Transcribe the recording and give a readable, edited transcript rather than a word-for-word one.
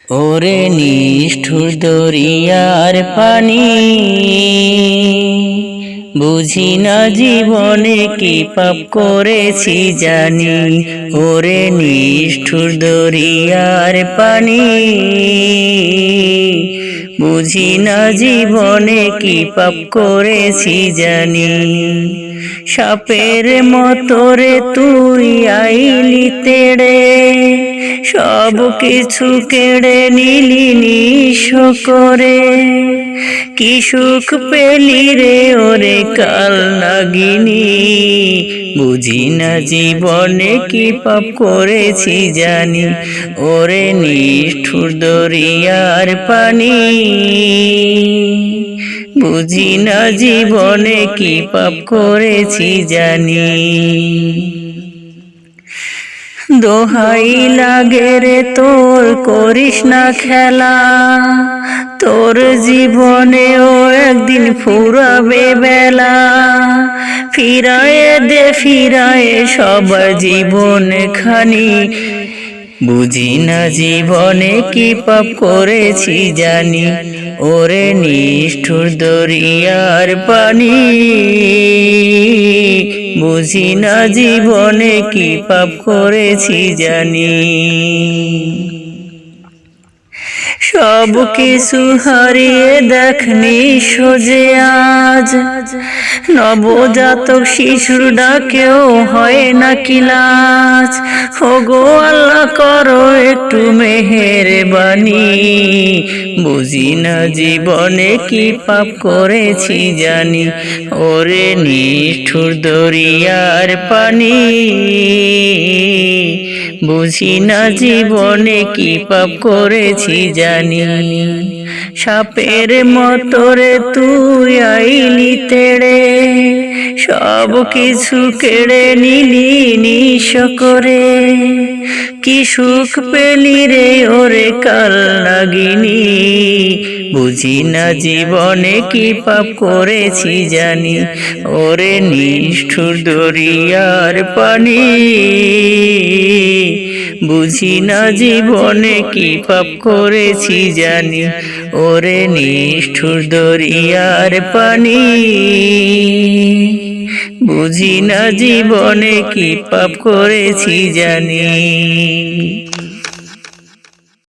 ওরে নিষ্ঠুর দরিয়ার পানি, বুঝি না জীবনে কি পাপ করেছি জানি। ওরে নিষ্ঠুর দরিয়ার পানি, বুঝি না জীবনে কি পাপ করেছি জানি। সাপের মতো রে তুই আইলি তেড়ে, সব কিছু কেড়ে নিলি নিঃস্ব করে। কি সুখ পেলি রে ওরে কাল নাগিনী, বুঝি না জীবনে কি পাপ করেছি জানি। ওরে নিষ্ঠুর দরিয়ার পানি, বুঝি না জীবনে কি পাপ করেছি জানি। দোহাই লাগে রে তোর করিস না খেলা, তোর জীবনেও একদিন ফুরাবে বেলা। ফিরায়ে দে ফিরায়ে সবার জীবন খানি, বুঝি না জীবনে কি পাপ করেছি জানি। ওরে নিষ্ঠুর দরিয়ার পানি, বুঝি না জীবনে কি পাপ করেছি জানি। সব কিছু হারিয়ে দেখনি সোজে আজ, নবজাতক শিশুর ডাকেও হয় না কিলাজ। ওগো আল্লাহ করো একটু মেহেরবানি, বুঝি না জীবনে কি পাপ করেছি জানি। ওরে নিষ্ঠুর দরিয়ার পানি, বুঝি না জীবনে কি পাপ করেছি জানি। সাপের মতো রে তুই আইলি তেড়ে, সব কিছু কেড়ে নিলি নিঃস্ব করে। কি সুখ পেলি রে ওরে কাল নাগিনী, বুঝি না জীবনে কি পাপ করেছি জানি। ওরে নিষ্ঠুর দরিয়ার পানি, বুঝি না জীবনে কি পাপ করেছি জানি। ওরে নিষ্ঠুর দরিয়ার পানি, বুঝি না জীবনে কি পাপ করেছি জানি।